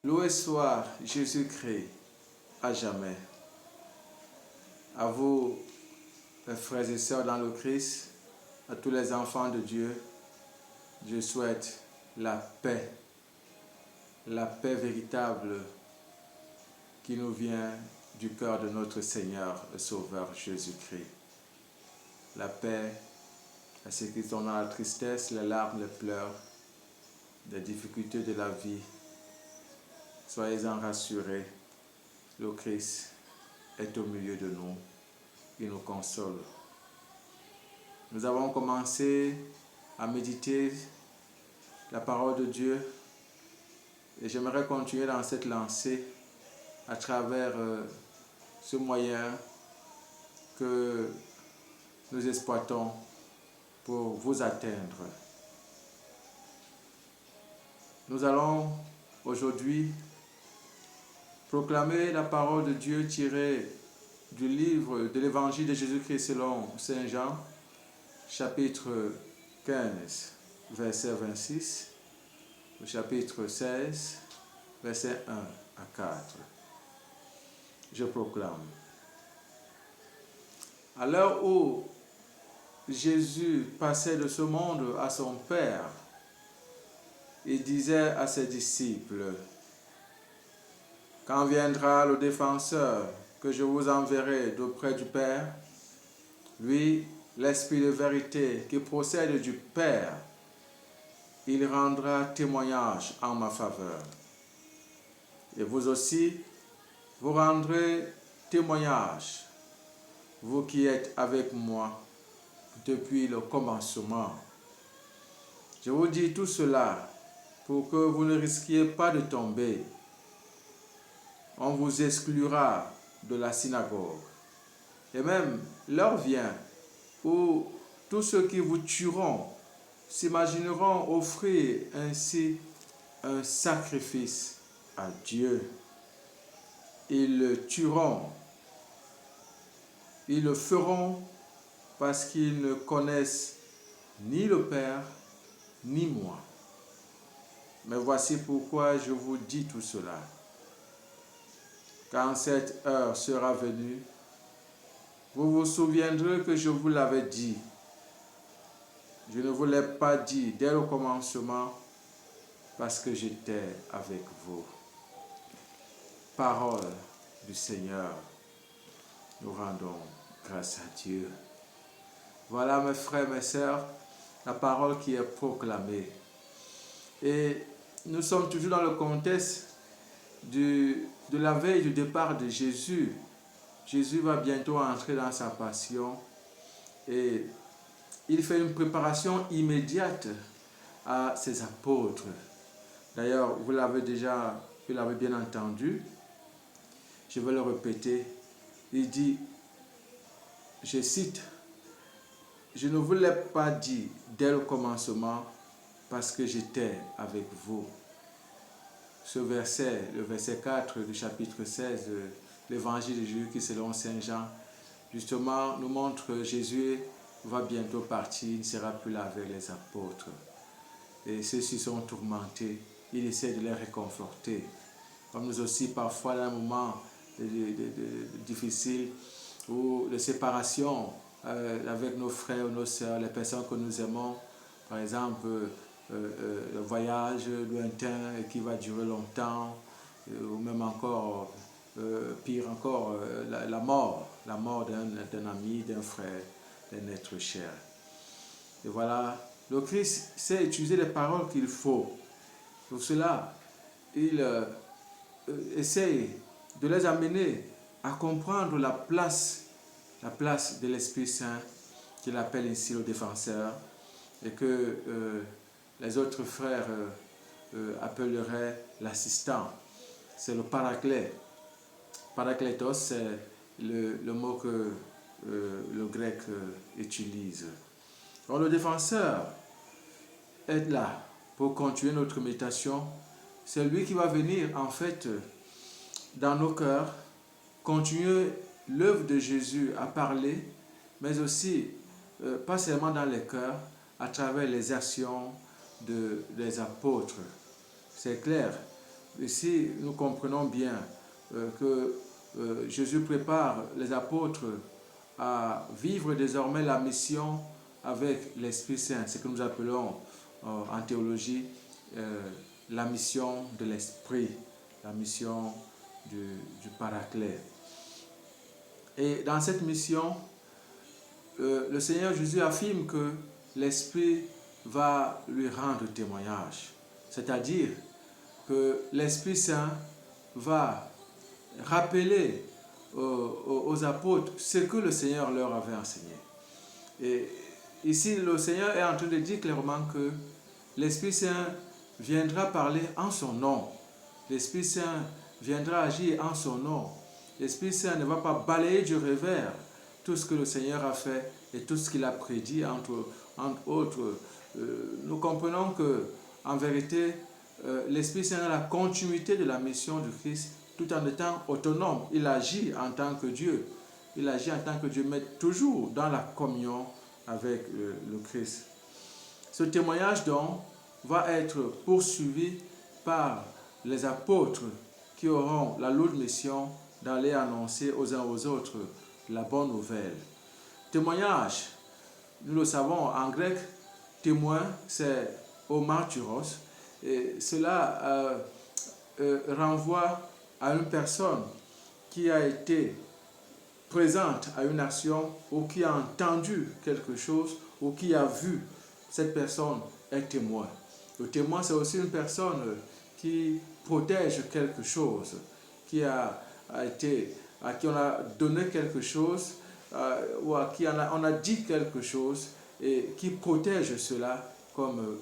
Loué soit Jésus-Christ à jamais. À vous, mes frères et sœurs dans le Christ, à tous les enfants de Dieu, je souhaite la paix véritable qui nous vient du cœur de notre Seigneur et Sauveur Jésus-Christ. La paix à ceux qui sont dans la tristesse, les larmes, les pleurs, les difficultés de la vie. Soyez-en rassurés, le Christ est au milieu de nous, il nous console. Nous avons commencé à méditer la parole de Dieu et j'aimerais continuer dans cette lancée à travers ce moyen que nous exploitons pour vous atteindre. Nous allons aujourd'hui proclamer la parole de Dieu tirée du livre de l'évangile de Jésus-Christ selon Saint Jean, chapitre 15, verset 26, au chapitre 16, verset 1 à 4. Je proclame. À l'heure où Jésus passait de ce monde à son Père, il disait à ses disciples: quand viendra le défenseur que je vous enverrai d'auprès du Père, lui, l'Esprit de vérité qui procède du Père, il rendra témoignage en ma faveur. Et vous aussi, vous rendrez témoignage, vous qui êtes avec moi depuis le commencement. Je vous dis tout cela pour que vous ne risquiez pas de tomber. On vous exclura de la synagogue. Et même l'heure vient où tous ceux qui vous tueront s'imagineront offrir ainsi un sacrifice à Dieu. Ils le tueront. Ils le feront parce qu'ils ne connaissent ni le Père, ni moi. Mais voici pourquoi je vous dis tout cela. Quand cette heure sera venue, vous vous souviendrez que je vous l'avais dit. Je ne vous l'ai pas dit dès le commencement parce que j'étais avec vous. Parole du Seigneur. Nous rendons grâce à Dieu. Voilà mes frères, mes sœurs, la parole qui est proclamée. Et nous sommes toujours dans le contexte de la veille du départ de Jésus. Jésus va bientôt entrer dans sa passion et il fait une préparation immédiate à ses apôtres. D'ailleurs, vous l'avez bien entendu, je vais le répéter. Il dit, je cite, « Je ne vous l'ai pas dit dès le commencement parce que j'étais avec vous. » Ce verset, le verset 4 du chapitre 16 de l'évangile de Jésus qui selon Saint Jean, justement nous montre que Jésus va bientôt partir, il ne sera plus là avec les apôtres. Et ceux-ci sont tourmentés, il essaie de les réconforter. Comme nous aussi, parfois, dans un moment difficile ou de séparation avec nos frères ou nos sœurs, les personnes que nous aimons, par exemple, le voyage lointain qui va durer longtemps, ou même encore, pire encore, la mort d'un ami, d'un frère, d'un être cher. Et voilà, le Christ sait utiliser les paroles qu'il faut. Pour cela, il essaye de les amener à comprendre la place de l'Esprit Saint, qu'il appelle ici le défenseur, et que les autres frères appelleraient l'assistant. C'est le paraclet. Parakletos, c'est le mot que le grec utilise. Donc, le défenseur est là pour continuer notre méditation. C'est lui qui va venir en fait dans nos cœurs, continuer l'œuvre de Jésus à parler, mais aussi, pas seulement dans les cœurs, à travers les actions des apôtres. C'est clair. ici, nous comprenons bien que Jésus prépare les apôtres à vivre désormais la mission avec l'Esprit Saint, ce que nous appelons en théologie la mission de l'Esprit, la mission du Paraclet. Et dans cette mission, le Seigneur Jésus affirme que l'Esprit va lui rendre témoignage. C'est-à-dire que l'Esprit Saint va rappeler aux apôtres ce que le Seigneur leur avait enseigné. Et ici, le Seigneur est en train de dire clairement que l'Esprit Saint viendra parler en son nom. L'Esprit Saint viendra agir en son nom. L'Esprit Saint ne va pas balayer du revers tout ce que le Seigneur a fait et tout ce qu'il a prédit, entre autres. Nous comprenons que, en vérité, l'Esprit Saint est la continuité de la mission du Christ, tout en étant autonome. Il agit en tant que Dieu. Il agit en tant que Dieu, mais toujours dans la communion avec le Christ. Ce témoignage, donc, va être poursuivi par les apôtres qui auront la lourde mission d'aller annoncer aux uns aux autres la bonne nouvelle. Témoignage, nous le savons en grec, témoin, c'est omartyros, et cela renvoie à une personne qui a été présente à une action ou qui a entendu quelque chose ou qui a vu. Cette personne est témoin. Le témoin, c'est aussi une personne qui protège quelque chose, à qui on a donné quelque chose ou à qui on a dit quelque chose et qui protège cela comme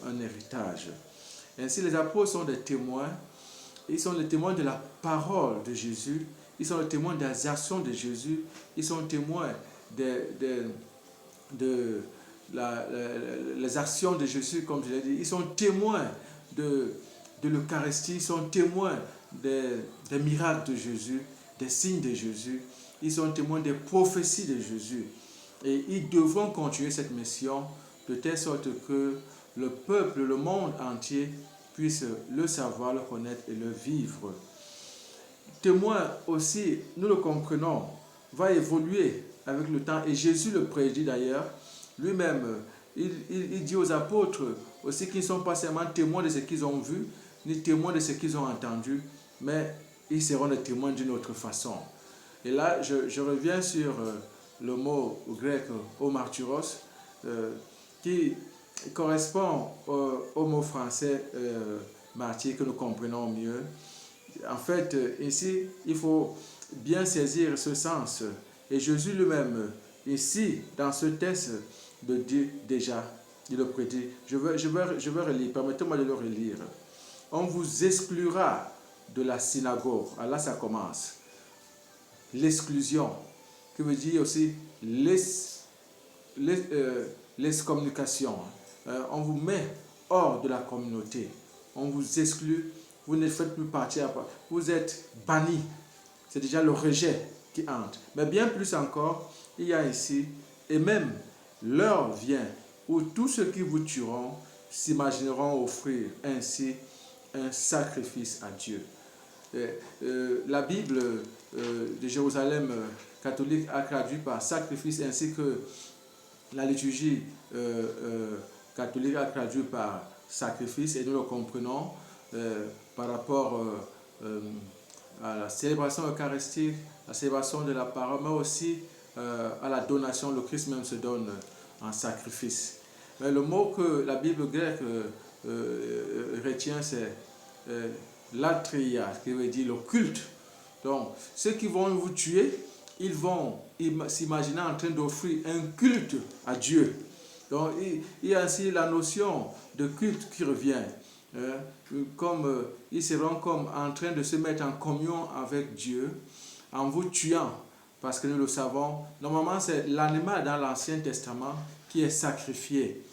un héritage. Ainsi, les apôtres sont des témoins. Ils sont les témoins de la parole de Jésus. Ils sont les témoins des actions de Jésus. Ils sont témoins les actions de Jésus, comme je l'ai dit. Ils sont témoins de l'Eucharistie. Ils sont témoins des miracles de Jésus, des signes de Jésus. Ils sont témoins des prophéties de Jésus. Et ils devront continuer cette mission de telle sorte que le peuple, le monde entier puisse le savoir, le connaître et le vivre. Témoin aussi, nous le comprenons, va évoluer avec le temps. Et Jésus le prédit d'ailleurs. Lui-même, il dit aux apôtres aussi qu'ils ne sont pas seulement témoins de ce qu'ils ont vu, ni témoins de ce qu'ils ont entendu, mais ils seront des témoins d'une autre façon. Et là, je reviens sur le mot grec omartyros, qui correspond au mot français martyr que nous comprenons mieux. En fait, ici, il faut bien saisir ce sens. Et Jésus lui-même, ici, dans ce texte, le dit déjà, il le prédit. Je veux relire, permettez-moi de le relire. On vous exclura de la synagogue. Alors là, ça commence. L'exclusion, qui veut dire aussi l'excommunication. On vous met hors de la communauté. On vous exclut. Vous ne faites plus partie. Vous êtes banni. C'est déjà le rejet qui entre. Mais bien plus encore, il y a ici, et même l'heure vient où tous ceux qui vous tueront s'imagineront offrir ainsi un sacrifice à Dieu. La Bible de Jérusalem catholique a traduit par sacrifice, ainsi que la liturgie catholique a traduit par sacrifice, et nous le comprenons par rapport à la célébration eucharistique, la célébration de la parole, mais aussi à la donation. Le Christ même se donne en sacrifice. Mais le mot que la Bible grecque retient, c'est latria, qui veut dire le culte. Donc, ceux qui vont vous tuer, ils vont s'imaginer en train d'offrir un culte à Dieu. Donc, il y a ainsi la notion de culte qui revient. Comme ils seront comme en train de se mettre en communion avec Dieu en vous tuant, parce que nous le savons, normalement c'est l'animal dans l'Ancien Testament qui est sacrifié.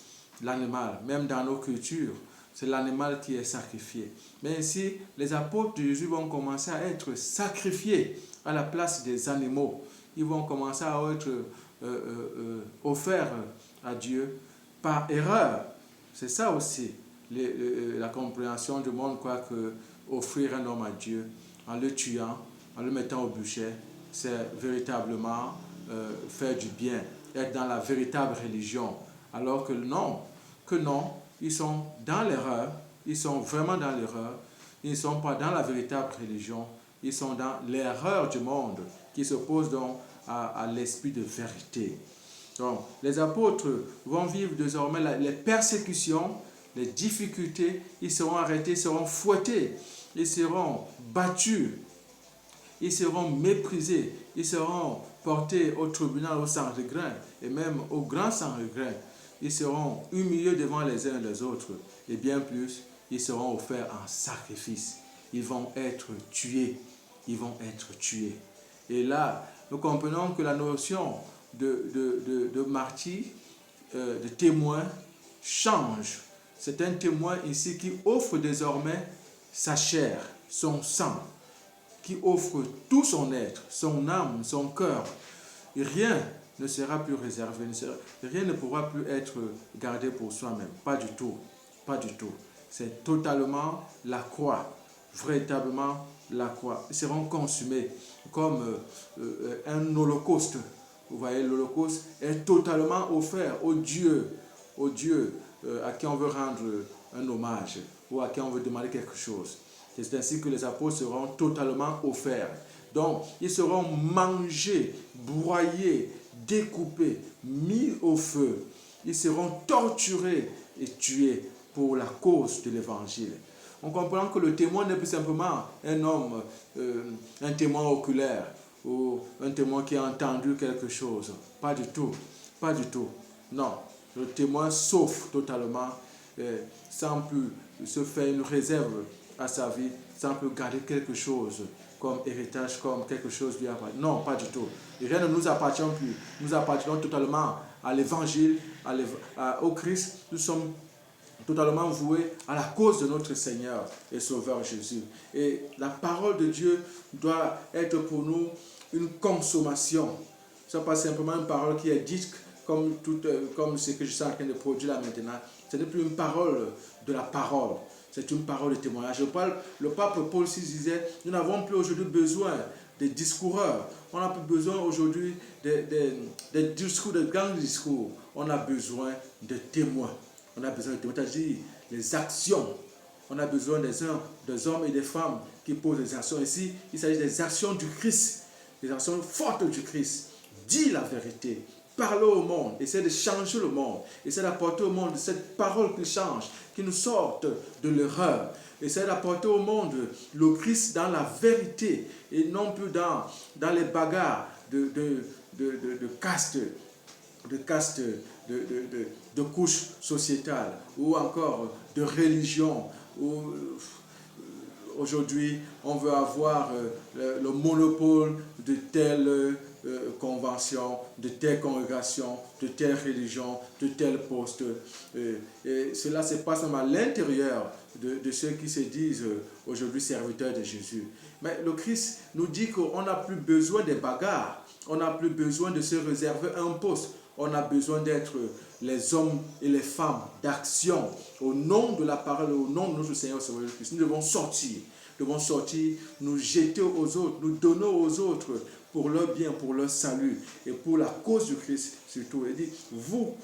L'animal, même dans nos cultures, c'est l'animal qui est sacrifié. Mais ici, les apôtres de Jésus vont commencer à être sacrifiés à la place des animaux. Ils vont commencer à être offerts à Dieu par erreur. C'est ça aussi la compréhension du monde, quoi, que offrir un homme à Dieu en le tuant, en le mettant au bûcher, c'est véritablement faire du bien, être dans la véritable religion. Alors que non, ils sont dans l'erreur, ils sont vraiment dans l'erreur, ils ne sont pas dans la véritable religion, ils sont dans l'erreur du monde qui s'oppose donc à l'esprit de vérité. Donc, les apôtres vont vivre désormais les persécutions, les difficultés, ils seront arrêtés, ils seront fouettés, ils seront battus, ils seront méprisés, ils seront portés au tribunal au Sanhédrin et même au grand Sanhédrin. Ils seront humiliés devant les uns et les autres et bien plus, ils seront offerts en sacrifice. Ils vont être tués. Ils vont être tués. Et là, nous comprenons que la notion de martyr, de témoin, change. C'est un témoin ici qui offre désormais sa chair, son sang, qui offre tout son être, son âme, son cœur. Et rien ne sera plus réservé, rien ne pourra plus être gardé pour soi-même. Pas du tout, pas du tout. C'est totalement la croix, véritablement la croix. Ils seront consumés comme un holocauste. Vous voyez, l'holocauste est totalement offert au Dieu à qui on veut rendre un hommage ou à qui on veut demander quelque chose. C'est ainsi que les apôtres seront totalement offerts. Donc, ils seront mangés, broyés, découpés, mis au feu. Ils seront torturés et tués pour la cause de l'évangile. On comprend que le témoin n'est plus simplement un homme, un témoin oculaire ou un témoin qui a entendu quelque chose. Pas du tout, pas du tout. Non, le témoin sauve totalement sans plus se faire une réserve à sa vie, sans plus garder quelque chose comme héritage, comme quelque chose lui appartient. Non, pas du tout. Rien ne nous appartient plus. Nous appartenons totalement à l'évangile, au Christ. Nous sommes totalement voués à la cause de notre Seigneur et Sauveur Jésus. Et la parole de Dieu doit être pour nous une consommation. Ce n'est pas simplement une parole qui est dite comme ce que je suis en train de produire là maintenant. Ce n'est plus une parole de la parole. C'est une parole de témoignage. Le pape Paul VI disait, nous n'avons plus aujourd'hui besoin des discoureurs. On n'a plus besoin aujourd'hui des discours, de grands discours. On a besoin de témoins. On a besoin de témoins, c'est-à-dire les actions. On a besoin des hommes et des femmes qui posent des actions. Ici, il s'agit des actions du Christ, des actions fortes du Christ. Dis la vérité. Parler au monde, essayer de changer le monde, essayer d'apporter au monde cette parole qui change, qui nous sorte de l'erreur, essayer d'apporter au monde le Christ dans la vérité et non plus dans les bagarres de caste, de couches sociétales ou encore de religion. Aujourd'hui, on veut avoir le monopole de telle convention, de telle congrégation, de telle religion, de tel poste. Et cela se passe même à l'intérieur de ceux qui se disent aujourd'hui serviteurs de Jésus. Mais le Christ nous dit qu'on n'a plus besoin des bagarres, on n'a plus besoin de se réserver un poste. On a besoin d'être les hommes et les femmes d'action au nom de la parole, au nom de notre Seigneur Sauveur Christ. Nous devons sortir, nous jeter aux autres, nous donner aux autres pour leur bien, pour leur salut et pour la cause du Christ surtout. Il dit, vous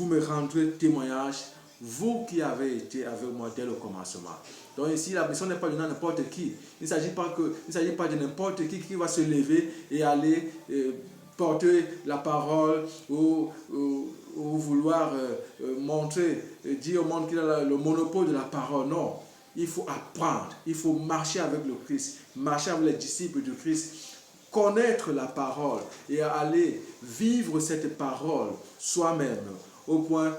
me rendrez témoignage, vous qui avez été avec moi dès le commencement. Donc ici, la mission n'est pas de n'importe qui. Il ne s'agit pas de n'importe qui va se lever et aller porter la parole ou vouloir montrer, dire au monde qu'il a le monopole de la parole. Non, il faut apprendre, il faut marcher avec le Christ, marcher avec les disciples du Christ, connaître la parole et aller vivre cette parole soi-même au point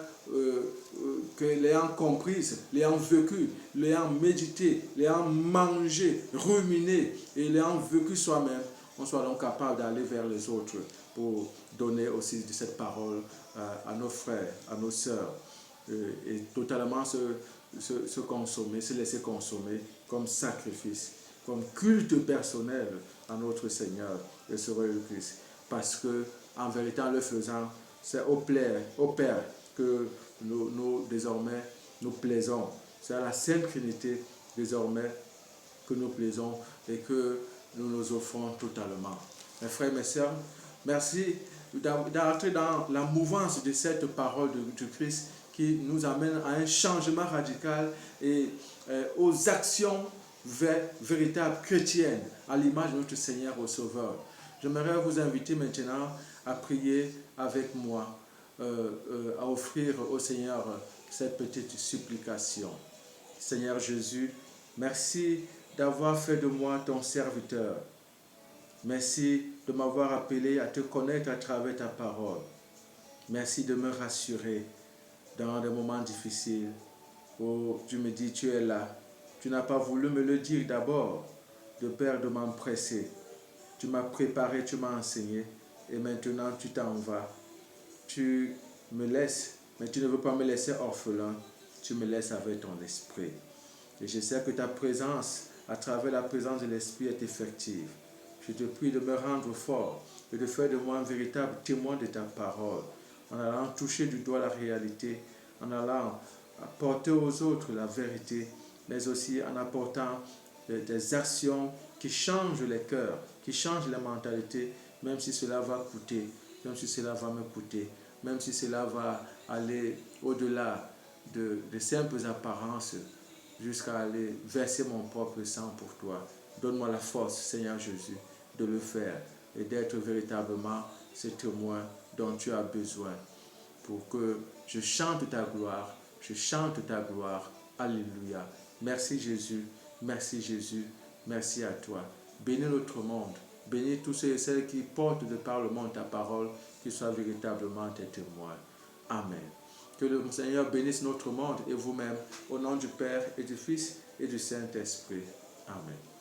que l'ayant comprise, l'ayant vécu, l'ayant médité, l'ayant mangé, ruminé et l'ayant vécu soi-même, on soit donc capable d'aller vers les autres pour donner aussi de cette parole à nos frères, à nos sœurs, et totalement se consommer, se laisser consommer comme sacrifice, comme culte personnel à notre Seigneur et Sauveur Christ. Parce que, en vérité, en le faisant, c'est au Père que nous désormais nous plaisons. C'est à la Sainte Trinité désormais que nous plaisons et que nous nous offrons totalement. Mes frères et mes sœurs, merci d'entrer dans la mouvance de cette parole de Christ qui nous amène à un changement radical et aux actions véritables chrétiennes à l'image de notre Seigneur au Sauveur. J'aimerais vous inviter maintenant à prier avec moi, à offrir au Seigneur cette petite supplication. Seigneur Jésus, merci d'avoir fait de moi ton serviteur. Merci de m'avoir appelé à te connaître à travers ta parole. Merci de me rassurer dans des moments difficiles où tu me dis tu es là. Tu n'as pas voulu me le dire d'abord, de peur de m'empresser. Tu m'as préparé, tu m'as enseigné et maintenant tu t'en vas. Tu me laisses, mais tu ne veux pas me laisser orphelin. Tu me laisses avec ton esprit. Et je sais que ta présence, à travers la présence de l'esprit, est effective. Je te prie de me rendre fort et de faire de moi un véritable témoin de ta parole, en allant toucher du doigt la réalité, en allant apporter aux autres la vérité, mais aussi en apportant des actions qui changent les cœurs, qui changent les mentalités, même si cela va coûter, même si cela va me coûter, même si cela va aller au-delà de simples apparences, jusqu'à aller verser mon propre sang pour toi. Donne-moi la force, Seigneur Jésus, de le faire et d'être véritablement ce témoin dont tu as besoin pour que je chante ta gloire, je chante ta gloire. Alléluia. Merci Jésus, merci Jésus, merci à toi. Bénis notre monde, bénis tous ceux et celles qui portent de par le monde ta parole, qu'ils soient véritablement tes témoins. Amen. Que le Seigneur bénisse notre monde et vous-même, au nom du Père et du Fils et du Saint-Esprit. Amen.